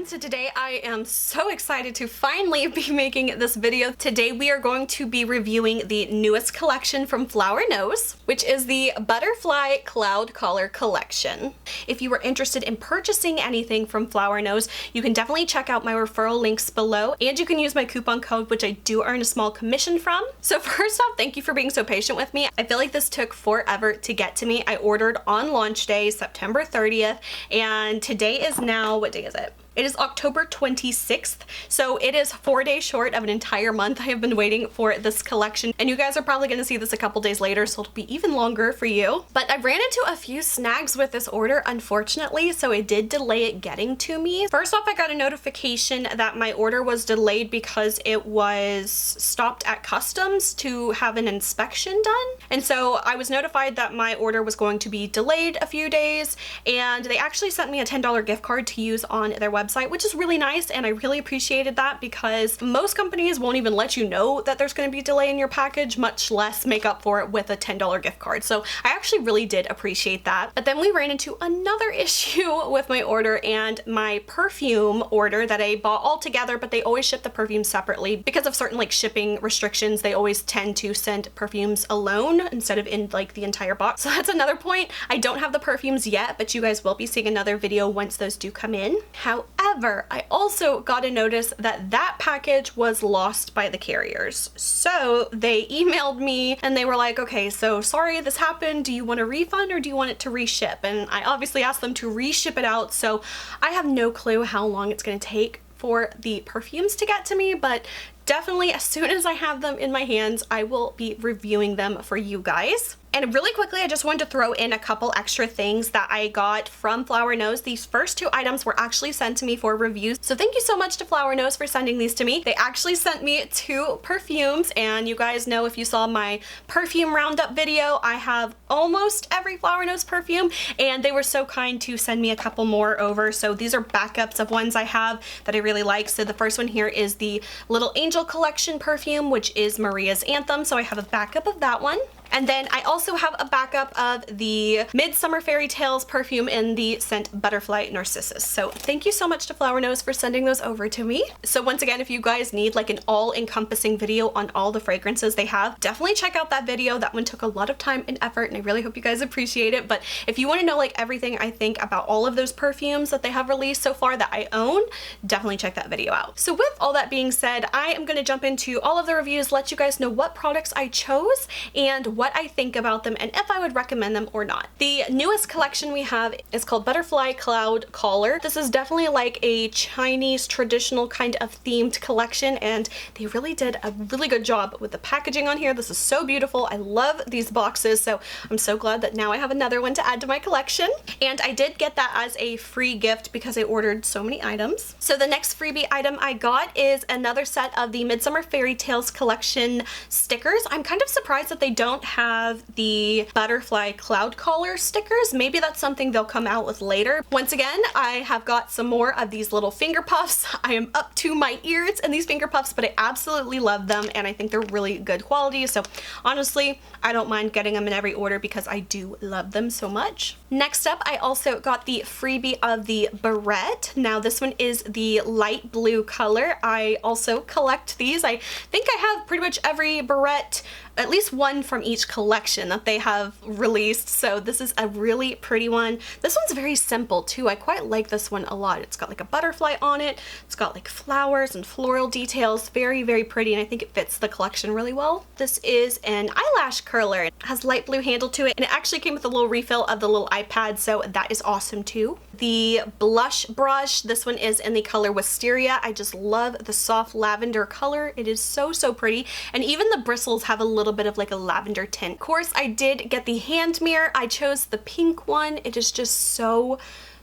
So today I am so excited to finally be making this video. Today we are going to be reviewing the newest collection from Flower Nose, which is the Butterfly Cloud Color Collection. If you are interested in purchasing anything from Flower Nose, you can definitely check out my referral links below, and you can use my coupon code, which I do earn a small commission from. So first off, thank you for being so patient with me. I feel like this took forever to get to me. I ordered on launch day, September 30th, and today is now, what day is it? It is October 26th, so it is 4 days short of an entire month I have been waiting for this collection, and you guys are probably going to see this a couple days later, so it'll be even longer for you. But I ran into a few snags with this order, unfortunately, so it did delay it getting to me. First off, I got a notification that my order was delayed because it was stopped at customs to have an inspection done, and so I was notified that my order was going to be delayed a few days, and they actually sent me a $10 gift card to use on their website, which is really nice, and I really appreciated that because most companies won't even let you know that there's going to be a delay in your package, much less make up for it with a $10 gift card. So I actually really did appreciate that. But then we ran into another issue with my order and my perfume order that I bought all together, but they always ship the perfumes separately because of certain like shipping restrictions. They always tend to send perfumes alone instead of in like the entire box. So that's another point. I don't have the perfumes yet, but you guys will be seeing another video once those do come in. However, I also got a notice that that package was lost by the carriers. So they emailed me and they were like, okay, so sorry this happened. Do you want a refund or do you want it to reship? And I obviously asked them to reship it out. So I have no clue how long it's going to take for the perfumes to get to me, but definitely as soon as I have them in my hands, I will be reviewing them for you guys. And really quickly, I just wanted to throw in a couple extra things that I got from Flower Nose. These first two items were actually sent to me for reviews. So thank you so much to Flower Nose for sending these to me. They actually sent me 2 perfumes, and you guys know if you saw my perfume roundup video, I have almost every Flower Nose perfume, and they were so kind to send me a couple more over. So these are backups of ones I have that I really like. So the first one here is the Little Angel Collection perfume, which is Maria's Anthem. So I have a backup of that one. And then I also have a backup of the Midsummer Fairy Tales perfume in the scent Butterfly Narcissus. So thank you so much to Flower Nose for sending those over to me. So once again, if you guys need like an all-encompassing video on all the fragrances they have, definitely check out that video. That one took a lot of time and effort, and I really hope you guys appreciate it. But if you want to know like everything I think about all of those perfumes that they have released so far that I own, definitely check that video out. So with all that being said, I am going to jump into all of the reviews, let you guys know what products I chose and what I think about them and if I would recommend them or not. The newest collection we have is called Butterfly Cloud Collar. This is definitely like a Chinese traditional kind of themed collection, and they really did a really good job with the packaging on here. This is so beautiful. I love these boxes, so I'm so glad that now I have another one to add to my collection. And I did get that as a free gift because I ordered so many items. So the next freebie item I got is another set of the Midsummer Fairy Tales collection stickers. I'm kind of surprised that they don't have the Butterfly Cloud Collar stickers. Maybe that's something they'll come out with later. Once again, I have got some more of these little finger puffs. I am up to my ears in these finger puffs, but I absolutely love them and I think they're really good quality. So honestly, I don't mind getting them in every order because I do love them so much. Next up, I also got the freebie of the barrette. Now this one is the light blue color. I also collect these. I think I have pretty much every barrette, at least one from each collection that they have released. So this is a really pretty one. This one's very simple too. I quite like this one a lot. It's got like a butterfly on it. It's got like flowers and floral details. Very, very pretty, and I think it fits the collection really well. This is an eyelash curler. It has light blue handle to it, and it actually came with a little refill of the little iPad, so that is awesome too. The blush brush, this one is in the color Wisteria. I just love the soft lavender color. It is so, so pretty, and even the bristles have a little bit of like a lavender tint. Of course, I did get the hand mirror. I chose the pink one. It is just so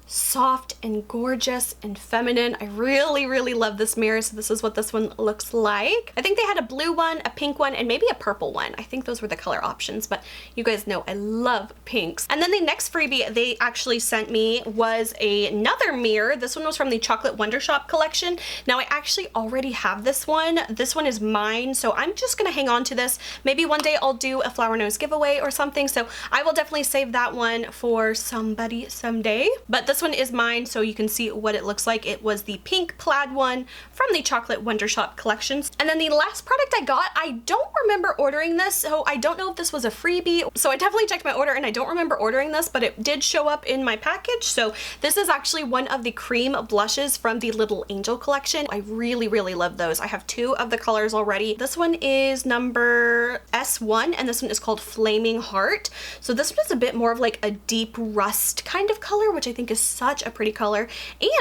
soft and gorgeous and feminine. I really, really love this mirror, so this is what this one looks like. I think they had a blue one, a pink one, and maybe a purple one. I think those were the color options, but you guys know I love pinks. And then the next freebie they actually sent me was another mirror. This one was from the Chocolate Wonder Shop collection. Now I actually already have this one. This one is mine, so I'm just gonna hang on to this. Maybe one day I'll do a Flower Nose giveaway or something, so I will definitely save that one for somebody someday. But this one is mine, so you can see what it looks like. It was the pink plaid one from the Chocolate Wonder Shop collections. And then the last product I got, I don't remember ordering this, so I don't know if this was a freebie. So I definitely checked my order and I don't remember ordering this, but it did show up in my package. So this is actually one of the cream blushes from the Little Angel collection. I really, really love those. I have 2 of the colors already. This one is number S1 and this one is called Flaming Heart. So this one is a bit more of like a deep rust kind of color, which I think is such a pretty color.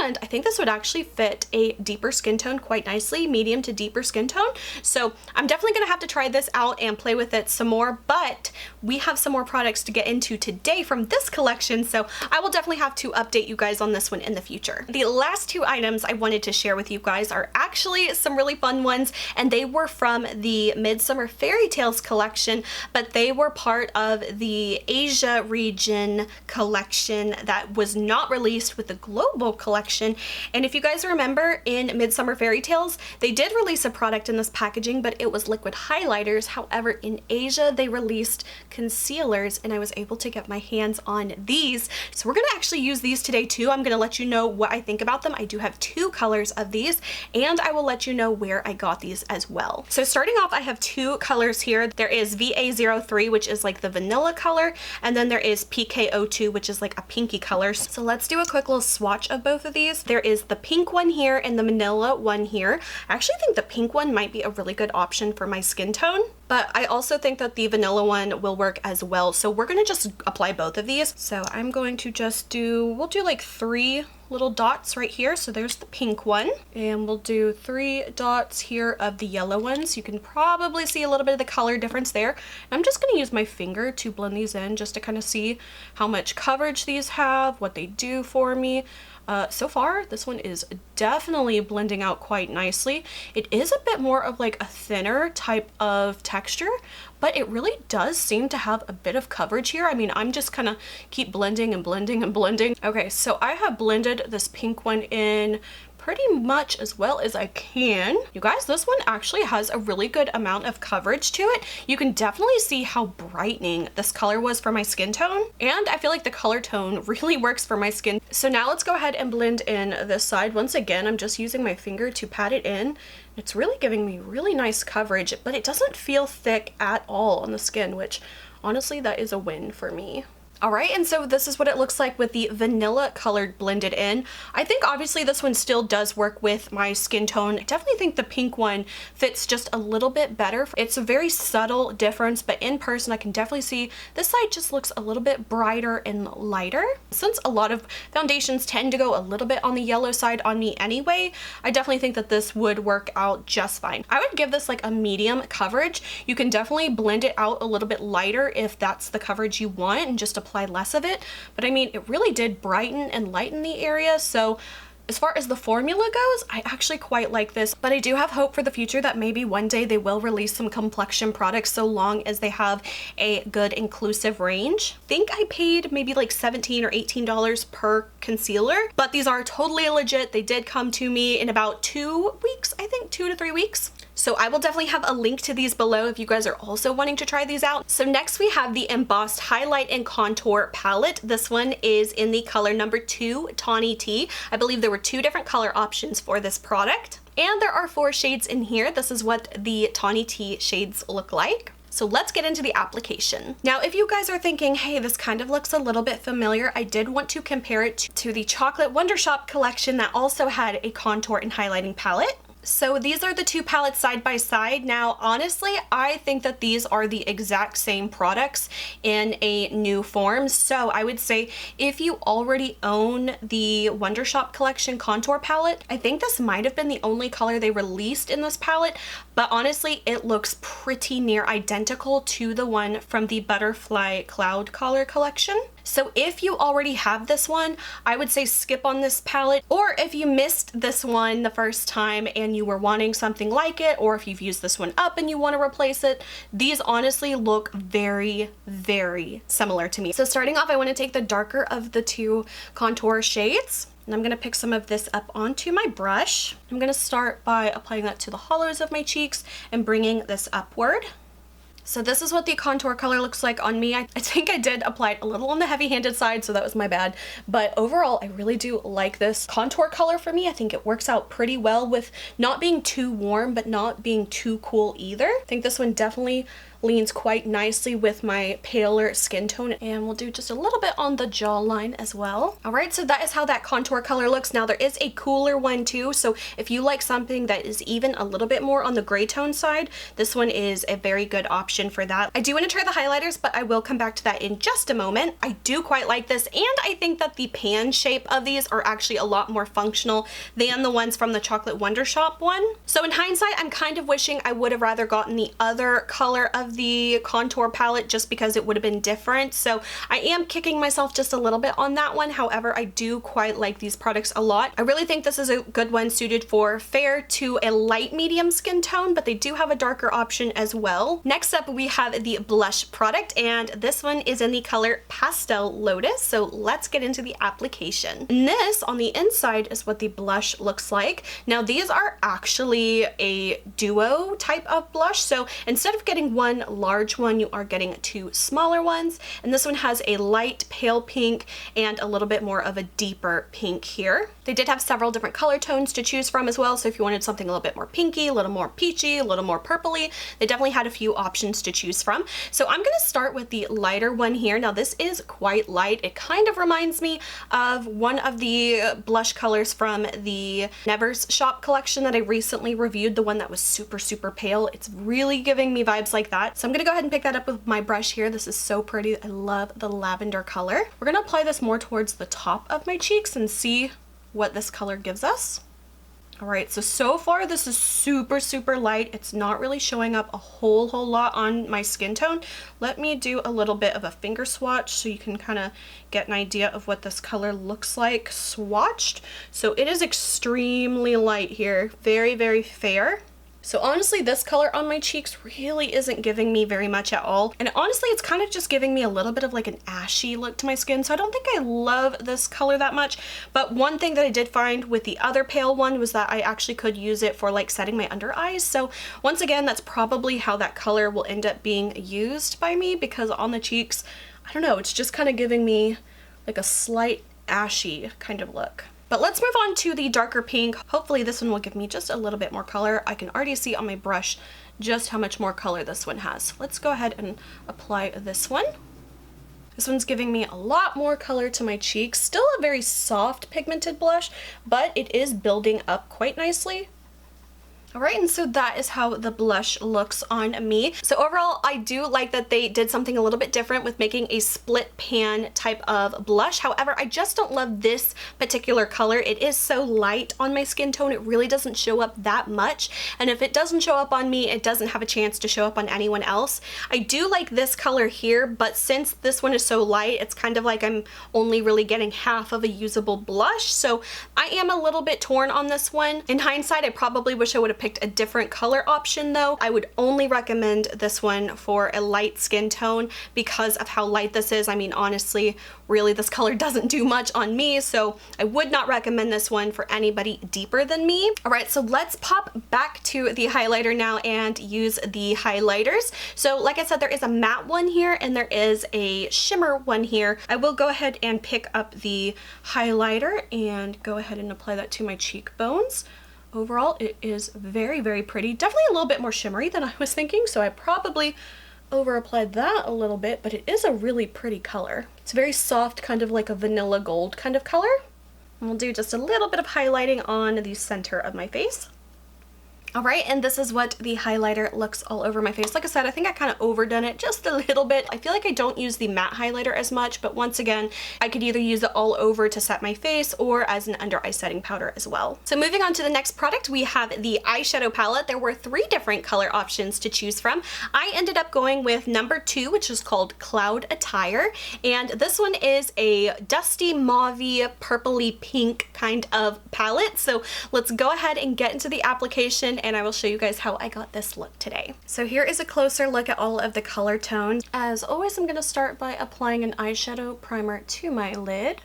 And I think this would actually fit a deeper skin tone quite nicely, medium to deeper skin tone. So I'm definitely gonna have to try this out and play with it some more, but we have some more products to get into today from this collection, so I will definitely have to update you guys on this one in the future. The last 2 items I wanted to share with you guys are actually some really fun ones, and they were from the Midsummer Fairy Tales collection, but they were part of the Asia region collection that was not released with the global collection. And if you guys remember, in Midsummer Fairy Tales, they did release a product in this packaging, but it was liquid highlighters. However, in Asia, they released concealers, and I was able to get my hands on these. So we're gonna actually use these today too. I'm gonna let you know what I think about them. I do have 2 colors of these, and I will let you know where I got these as well. So starting off, I have 2 colors here. There is VA03, which is like the vanilla color, and then there is PK02, which is like a pinky color. So let's do a quick little swatch of both of these. There is the pink one here and the vanilla one here. I actually think the pink one might be a really good option for my skin tone, but I also think that the vanilla one will work as well. So we're gonna just apply both of these. So I'm going to just we'll do like 3 little dots right here. So there's the pink one, and we'll do 3 dots here of the yellow ones. You can probably see a little bit of the color difference there. And I'm just gonna use my finger to blend these in just to kind of see how much coverage these have, what they do for me. So far, this one is definitely blending out quite nicely. It is a bit more of like a thinner type of texture, but it really does seem to have a bit of coverage here. I mean, I'm just kind of keep blending and blending and blending. Okay, so I have blended this pink one in pretty much as well as I can. You guys, this one actually has a really good amount of coverage to it. You can definitely see how brightening this color was for my skin tone, and I feel like the color tone really works for my skin. So now let's go ahead and blend in this side. Once again, I'm just using my finger to pat it in. It's really giving me really nice coverage, but it doesn't feel thick at all on the skin, which honestly, that is a win for me. All right, and so this is what it looks like with the vanilla colored blended in. I think obviously this one still does work with my skin tone. I definitely think the pink one fits just a little bit better. It's a very subtle difference, but in person I can definitely see this side just looks a little bit brighter and lighter. Since a lot of foundations tend to go a little bit on the yellow side on me anyway, I definitely think that this would work out just fine. I would give this like a medium coverage. You can definitely blend it out a little bit lighter if that's the coverage you want and just apply less of it, but I mean, it really did brighten and lighten the area. So as far as the formula goes, I actually quite like this, but I do have hope for the future that maybe one day they will release some complexion products so long as they have a good inclusive range. I think I paid maybe like $17 or $18 per concealer, but these are totally legit. They did come to me in about 2 weeks, I think 2 to 3 weeks. So I will definitely have a link to these below if you guys are also wanting to try these out. So next we have the Embossed Highlight and Contour Palette. This one is in the color number 2, Tawny Tea. I believe there were 2 different color options for this product. And there are 4 shades in here. This is what the Tawny Tea shades look like. So let's get into the application. Now, if you guys are thinking, hey, this kind of looks a little bit familiar, I did want to compare it to the Chocolate Wonder Shop collection that also had a contour and highlighting palette. So these are the 2 palettes side by side. Now, honestly, I think that these are the exact same products in a new form. So I would say if you already own the Wonder Shop collection contour palette, I think this might have been the only color they released in this palette, but honestly, it looks pretty near identical to the one from the Butterfly Cloud Color collection. So if you already have this one, I would say skip on this palette, or if you missed this one the first time and you were wanting something like it, or if you've used this one up and you want to replace it, these honestly look very, very similar to me. So starting off, I want to take the darker of the 2 contour shades, and I'm going to pick some of this up onto my brush. I'm going to start by applying that to the hollows of my cheeks and bringing this upward. So this is what the contour color looks like on me. I think I did apply it a little on the heavy-handed side, so that was my bad. But overall, I really do like this contour color for me. I think it works out pretty well with not being too warm, but not being too cool either. I think this one definitely leans quite nicely with my paler skin tone, and we'll do just a little bit on the jawline as well. All right, so that is how that contour color looks. Now there is a cooler one too, so if you like something that is even a little bit more on the gray tone side, this one is a very good option for that. I do want to try the highlighters, but I will come back to that in just a moment. I do quite like this, and I think that the pan shape of these are actually a lot more functional than the ones from the Chocolate Wonder Shop one. So in hindsight, I'm kind of wishing I would have rather gotten the other color of the contour palette just because it would have been different. So I am kicking myself just a little bit on that one. However, I do quite like these products a lot. I really think this is a good one suited for fair to a light medium skin tone, but they do have a darker option as well. Next up, we have the blush product, and this one is in the color Pastel Lotus. So let's get into the application. And this on the inside is what the blush looks like. Now these are actually a duo type of blush. So instead of getting one large one, you are getting two smaller ones, and this one has a light pale pink and a little bit more of a deeper pink here. They did have several different color tones to choose from as well, so if you wanted something a little bit more pinky, a little more peachy, a little more purpley, they definitely had a few options to choose from. So I'm going to start with the lighter one here. Now this is quite light. It kind of reminds me of one of the blush colors from the Never's Shop collection that I recently reviewed, the one that was super, super pale. It's really giving me vibes like that. So I'm gonna go ahead and pick that up with my brush here. This is so pretty. I love the lavender color. We're gonna apply this more towards the top of my cheeks and see what this color gives us. All right, so far this is super, super light. It's not really showing up a whole lot on my skin tone. Let me do a little bit of a finger swatch so you can kind of get an idea of what this color looks like swatched. So it is extremely light here, very, very fair. So honestly, this color on my cheeks really isn't giving me very much at all. And honestly, it's kind of just giving me a little bit of like an ashy look to my skin. So I don't think I love this color that much. But one thing that I did find with the other pale one was that I actually could use it for like setting my under eyes. So once again, that's probably how that color will end up being used by me, because on the cheeks, I don't know, it's just kind of giving me like a slight ashy kind of look. But let's move on to the darker pink. Hopefully this one will give me just a little bit more color. I can already see on my brush just how much more color this one has. Let's go ahead and apply this one. This one's giving me a lot more color to my cheeks. Still a very soft pigmented blush, but it is building up quite nicely. All right, and so that is how the blush looks on me. So overall, I do like that they did something a little bit different with making a split pan type of blush. However, I just don't love this particular color. It is so light on my skin tone. It really doesn't show up that much. And if it doesn't show up on me, it doesn't have a chance to show up on anyone else. I do like this color here, but since this one is so light, it's kind of like I'm only really getting half of a usable blush. So I am a little bit torn on this one. In hindsight, I probably wish I would have picked a different color option though. I would only recommend this one for a light skin tone because of how light this is. I mean, honestly, really this color doesn't do much on me, so I would not recommend this one for anybody deeper than me. All right, so let's pop back to the highlighter now and use the highlighters. So like I said, there is a matte one here and there is a shimmer one here. I will go ahead and pick up the highlighter and go ahead and apply that to my cheekbones. Overall, it is very, very pretty. Definitely a little bit more shimmery than I was thinking, so I probably over applied that a little bit, but it is a really pretty color. It's very soft, kind of like a vanilla gold kind of color. And we'll do just a little bit of highlighting on the center of my face. All right, and this is what the highlighter looks all over my face. Like I said, I think I kind of overdone it just a little bit. I feel like I don't use the matte highlighter as much, but once again, I could either use it all over to set my face or as an under eye setting powder as well. So moving on to the next product, we have the eyeshadow palette. There were 3 different color options to choose from. I ended up going with number 2, which is called Cloud Attire. And this one is a dusty mauvey, purpley pink kind of palette. So let's go ahead and get into the application and I will show you guys how I got this look today. So here is a closer look at all of the color tones. As always, I'm going to start by applying an eyeshadow primer to my lid.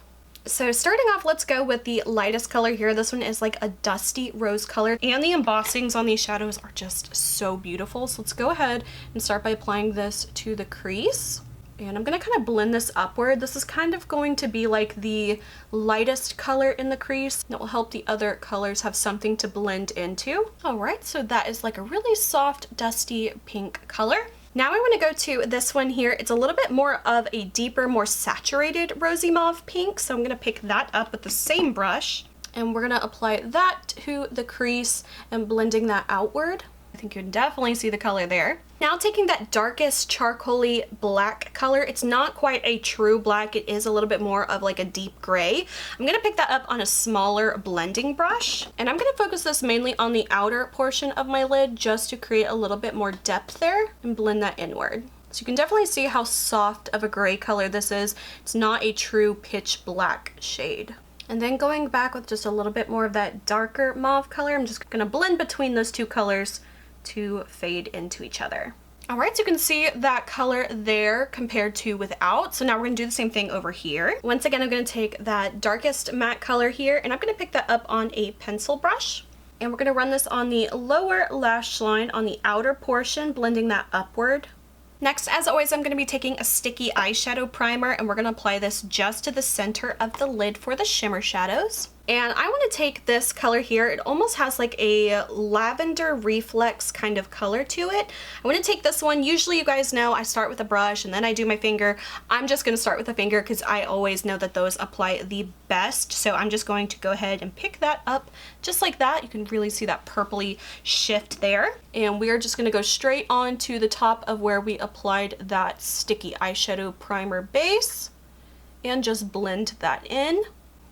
So starting off, let's go with the lightest color here. This one is like a dusty rose color, and the embossings on these shadows are just so beautiful. So let's go ahead and start by applying this to the crease. And I'm gonna kind of blend this upward. This is kind of going to be like the lightest color in the crease. That will help the other colors have something to blend into. All right, so that is like a really soft, dusty pink color. Now I want to go to this one here. It's a little bit more of a deeper, more saturated rosy mauve pink. So I'm going to pick that up with the same brush, and we're going to apply that to the crease and blending that outward. I think you can definitely see the color there. Now taking that darkest charcoaly black color, it's not quite a true black, it is a little bit more of like a deep gray. I'm gonna pick that up on a smaller blending brush, and I'm gonna focus this mainly on the outer portion of my lid just to create a little bit more depth there and blend that inward. So you can definitely see how soft of a gray color this is. It's not a true pitch black shade. And then going back with just a little bit more of that darker mauve color, I'm just gonna blend between those two colors to fade into each other. All right, so you can see that color there compared to without. So now we're gonna do the same thing over here. Once again, I'm gonna take that darkest matte color here, and I'm gonna pick that up on a pencil brush. And we're gonna run this on the lower lash line on the outer portion, blending that upward. Next, as always, I'm going to be taking a sticky eyeshadow primer, and we're going to apply this just to the center of the lid for the shimmer shadows. And I want to take this color here. It almost has like a lavender reflex kind of color to it. I want to take this one. Usually you guys know I start with a brush and then I do my finger. I'm just going to start with a finger because I always know that those apply the best. So I'm just going to go ahead and pick that up just like that. You can really see that purpley shift there. And we are just going to go straight on to the top of where we applied that sticky eyeshadow primer base and just blend that in.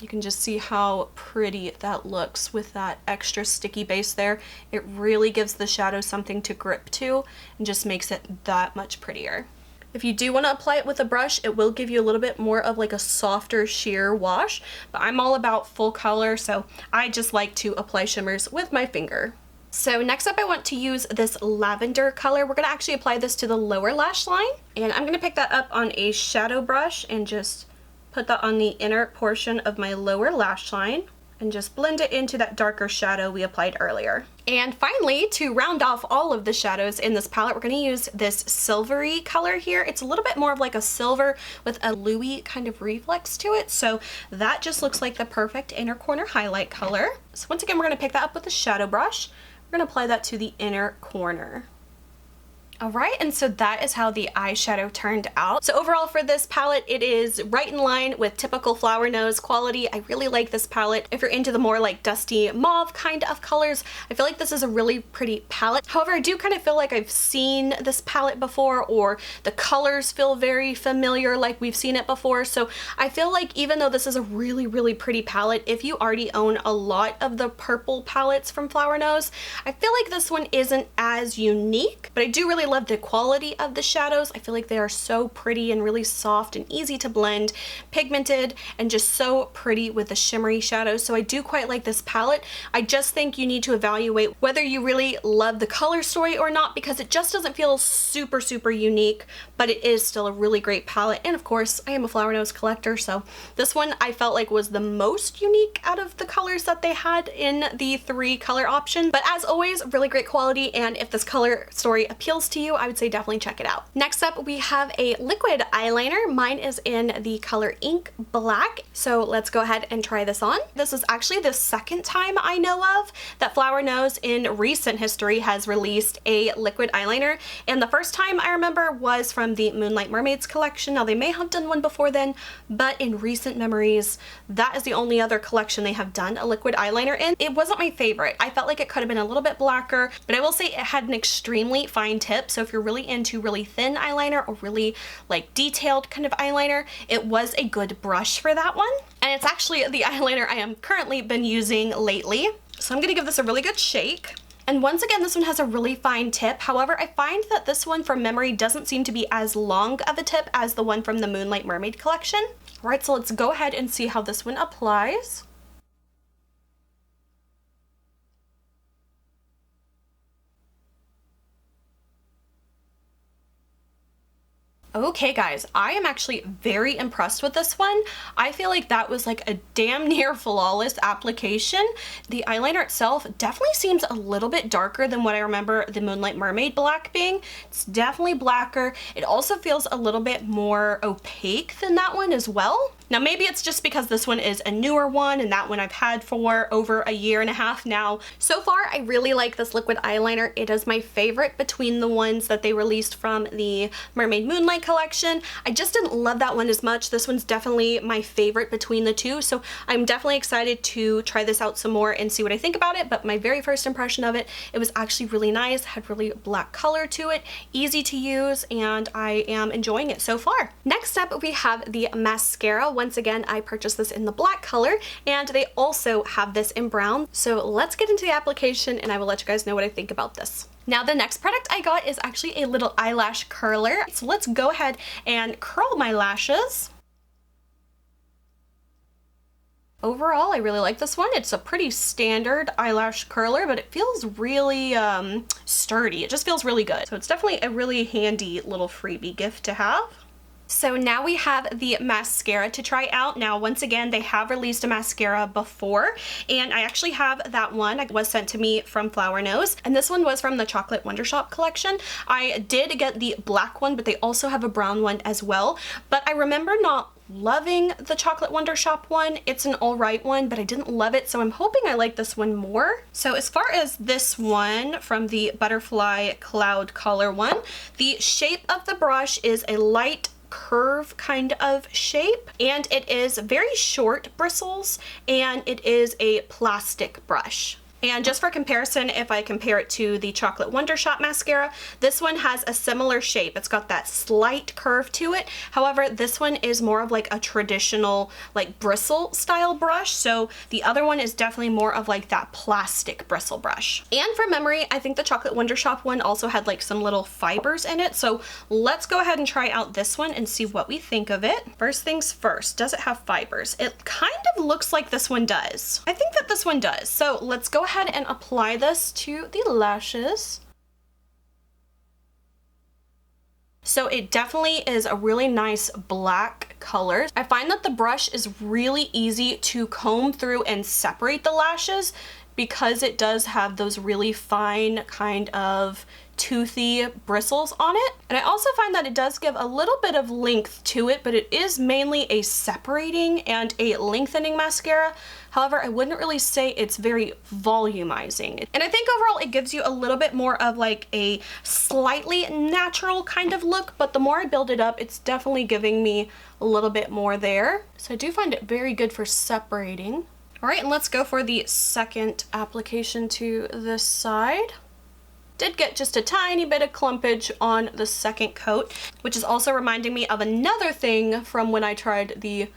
You can just see how pretty that looks with that extra sticky base there. It really gives the shadow something to grip to and just makes it that much prettier. If you do want to apply it with a brush, it will give you a little bit more of like a softer sheer wash, but I'm all about full color, so I just like to apply shimmers with my finger. So next up, I want to use this lavender color. We're going to actually apply this to the lower lash line, and I'm going to pick that up on a shadow brush and just put that on the inner portion of my lower lash line and just blend it into that darker shadow we applied earlier. And finally, to round off all of the shadows in this palette, we're going to use this silvery color here. It's a little bit more of like a silver with a Louis kind of reflex to it. So that just looks like the perfect inner corner highlight color. So once again, we're going to pick that up with a shadow brush. We're going to apply that to the inner corner. All right, and so that is how the eyeshadow turned out. So overall for this palette, it is right in line with typical Flower Nose quality. I really like this palette. If you're into the more like dusty mauve kind of colors, I feel like this is a really pretty palette. However, I do kind of feel like I've seen this palette before, or the colors feel very familiar like we've seen it before. So I feel like even though this is a really, really pretty palette, if you already own a lot of the purple palettes from Flower Nose, I feel like this one isn't as unique, but I do really love the quality of the shadows. I feel like they are so pretty and really soft and easy to blend, pigmented, and just so pretty with the shimmery shadows. So I do quite like this palette. I just think you need to evaluate whether you really love the color story or not, because it just doesn't feel super, super unique, but it is still a really great palette. And of course, I am a Flower Nose collector, so this one I felt like was the most unique out of the colors that they had in the 3 color option. But as always, really great quality, and if this color story appeals to you, I would say definitely check it out. Next up, we have a liquid eyeliner. Mine is in the color Ink Black, so let's go ahead and try this on. This is actually the second time I know of that Flower Nose in recent history has released a liquid eyeliner, and the first time I remember was from the Moonlight Mermaids collection. Now they may have done one before then, but in recent memories, that is the only other collection they have done a liquid eyeliner in. It wasn't my favorite. I felt like it could have been a little bit blacker, but I will say it had an extremely fine tip. So if you're really into really thin eyeliner or really like detailed kind of eyeliner, it was a good brush for that one. And it's actually the eyeliner I am currently been using lately. So I'm gonna give this a really good shake. And once again, this one has a really fine tip. However, I find that this one from memory doesn't seem to be as long of a tip as the one from the Moonlight Mermaid collection. All right, so let's go ahead and see how this one applies. Okay guys, I am actually very impressed with this one. I feel like that was like a damn near flawless application. The eyeliner itself definitely seems a little bit darker than what I remember the Moonlight Mermaid black being. It's definitely blacker. It also feels a little bit more opaque than that one as well. Now maybe it's just because this one is a newer one and that one I've had for over a year and a half now. So far I really like this liquid eyeliner. It is my favorite between the ones that they released from the Mermaid Moonlight collection. I just didn't love that one as much. This one's definitely my favorite between the two, so I'm definitely excited to try this out some more and see what I think about it. But my very first impression of it, it was actually really nice, had really black color to it, easy to use, and I am enjoying it so far. Next up we have the mascara. Once again, I purchased this in the black color, and they also have this in brown. So let's get into the application and I will let you guys know what I think about this. Now the next product I got is actually a little eyelash curler. So let's go ahead and curl my lashes. Overall, I really like this one. It's a pretty standard eyelash curler, but it feels really sturdy. It just feels really good. So it's definitely a really handy little freebie gift to have. So now we have the mascara to try out. Now, once again, they have released a mascara before, and I actually have that one. It was sent to me from Flower Nose, and this one was from the Chocolate Wonder Shop collection. I did get the black one, but they also have a brown one as well. But I remember not loving the Chocolate Wonder Shop one. It's an alright one, but I didn't love it, so I'm hoping I like this one more. So as far as this one from the Butterfly Cloud Color one, the shape of the brush is a light curve kind of shape, and it is very short bristles, and it is a plastic brush. And just for comparison, if I compare it to the Chocolate Wonder Shop mascara, this one has a similar shape. It's got that slight curve to it. However, this one is more of like a traditional like bristle style brush. So the other one is definitely more of like that plastic bristle brush. And from memory, I think the Chocolate Wonder Shop one also had like some little fibers in it. So let's go ahead and try out this one and see what we think of it. First things first, does it have fibers? It kind of looks like this one does. I think that this one does. So let's go ahead and apply this to the lashes. So it definitely is a really nice black color. I find that the brush is really easy to comb through and separate the lashes because it does have those really fine kind of toothy bristles on it. And I also find that it does give a little bit of length to it, but it is mainly a separating and a lengthening mascara. However, I wouldn't really say it's very volumizing. And I think overall it gives you a little bit more of like a slightly natural kind of look, but the more I build it up, it's definitely giving me a little bit more there. So I do find it very good for separating. All right, and let's go for the second application to this side. Did get just a tiny bit of clumpage on the second coat, which is also reminding me of another thing from when I tried the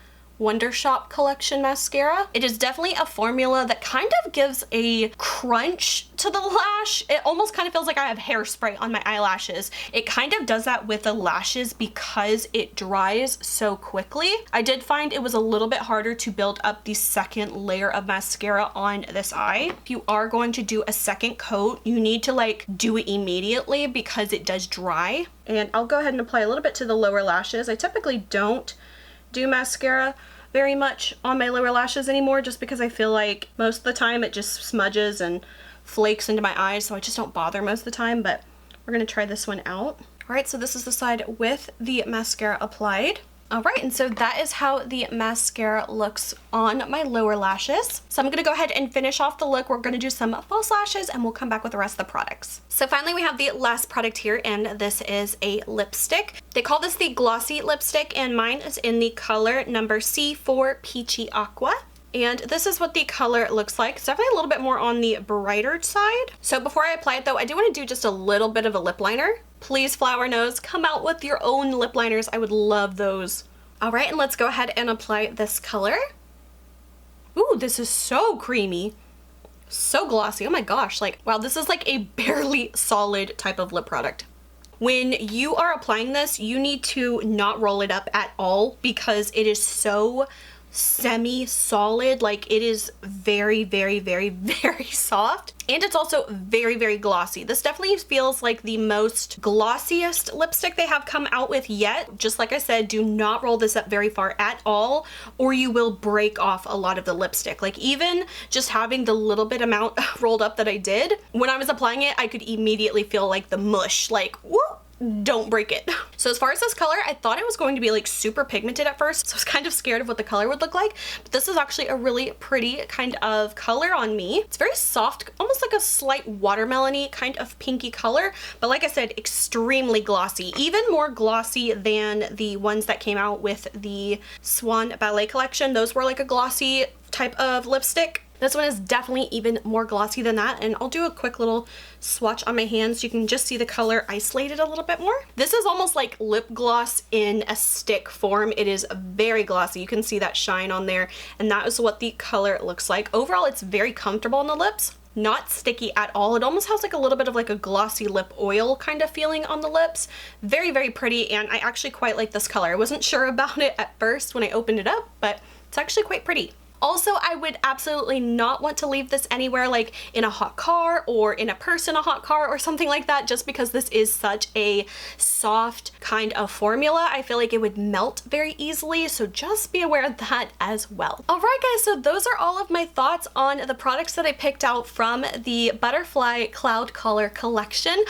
Wonder Shop collection mascara. It is definitely a formula that kind of gives a crunch to the lash. It almost kind of feels like I have hairspray on my eyelashes. It kind of does that with the lashes because it dries so quickly. I did find it was a little bit harder to build up the second layer of mascara on this eye. If you are going to do a second coat, you need to like do it immediately because it does dry. And I'll go ahead and apply a little bit to the lower lashes. I typically don't do mascara very much on my lower lashes anymore just because I feel like most of the time it just smudges and flakes into my eyes, so I just don't bother most of the time, but we're gonna try this one out. All right, so this is the side with the mascara applied. All right, and so that is how the mascara looks on my lower lashes. So I'm gonna go ahead and finish off the look. We're gonna do some false lashes and we'll come back with the rest of the products. So finally we have the last product here, and this is a lipstick. They call this the glossy lipstick, and mine is in the color number C4 Peachy Aqua. And this is what the color looks like. It's definitely a little bit more on the brighter side. So before I apply it though, I do want to do just a little bit of a lip liner. Please, Flower Nose, come out with your own lip liners. I would love those. All right, and let's go ahead and apply this color. Ooh, this is so creamy. So glossy. Oh my gosh, like, wow, this is like a barely solid type of lip product. When you are applying this, you need to not roll it up at all because it is so semi-solid. Like, it is very, very, very, very soft. And it's also very, very glossy. This definitely feels like the most glossiest lipstick they have come out with yet. Just like I said, do not roll this up very far at all, or you will break off a lot of the lipstick. Like, even just having the little bit amount rolled up that I did, when I was applying it, I could immediately feel like the mush, like, whoop, don't break it. So as far as this color, I thought it was going to be like super pigmented at first, so I was kind of scared of what the color would look like, but this is actually a really pretty kind of color on me. It's very soft, almost like a slight watermelon-y kind of pinky color, but like I said, extremely glossy, even more glossy than the ones that came out with the Swan Ballet collection. Those were like a glossy type of lipstick. This one is definitely even more glossy than that, and I'll do a quick little swatch on my hands so you can just see the color isolated a little bit more. This is almost like lip gloss in a stick form. It is very glossy. You can see that shine on there, and that is what the color looks like. Overall, it's very comfortable on the lips. Not sticky at all. It almost has like a little bit of like a glossy lip oil kind of feeling on the lips. Very, very pretty, and I actually quite like this color. I wasn't sure about it at first when I opened it up, but it's actually quite pretty. Also, I would absolutely not want to leave this anywhere, like in a hot car or in a purse in a hot car or something like that, just because this is such a soft kind of formula. I feel like it would melt very easily, so just be aware of that as well. Alright guys, so those are all of my thoughts on the products that I picked out from the Butterfly Cloud Color collection.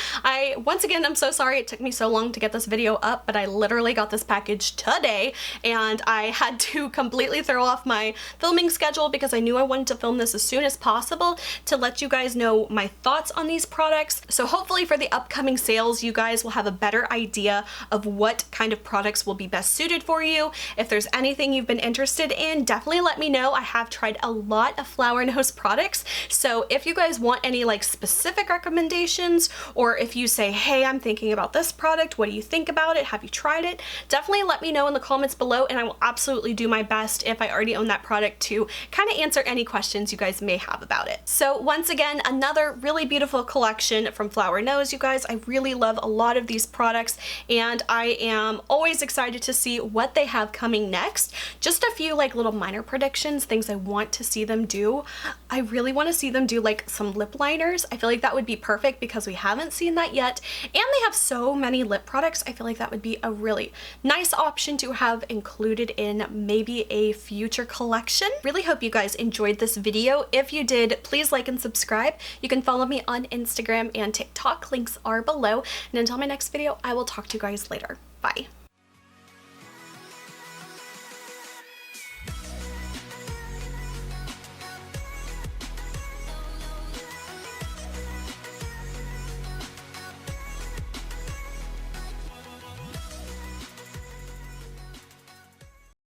Once again, I'm so sorry it took me so long to get this video up, but I literally got this package today, and I had to completely throw off my filming schedule because I knew I wanted to film this as soon as possible to let you guys know my thoughts on these products. So hopefully for the upcoming sales, you guys will have a better idea of what kind of products will be best suited for you. If there's anything you've been interested in, definitely let me know. I have tried a lot of Flower Nose products, so if you guys want any like specific recommendations, or if you say, hey, I'm thinking about this product, what do you think about it? Have you tried it? Definitely let me know in the comments below, and I will absolutely do my best, if I already own that product, to kind of answer any questions you guys may have about it. So once again, another really beautiful collection from Flower Nose, you guys. I really love a lot of these products, and I am always excited to see what they have coming next. Just a few like little minor predictions, things I want to see them do. I really want to see them do like some lip liners. I feel like that would be perfect because we haven't seen that yet, and they have so many lip products. I feel like that would be a really nice option to have included in maybe a future collection. Really hope you guys enjoyed this video. If you did, please like and subscribe. You can follow me on Instagram and TikTok. Links are below. And until my next video, I will talk to you guys later. Bye.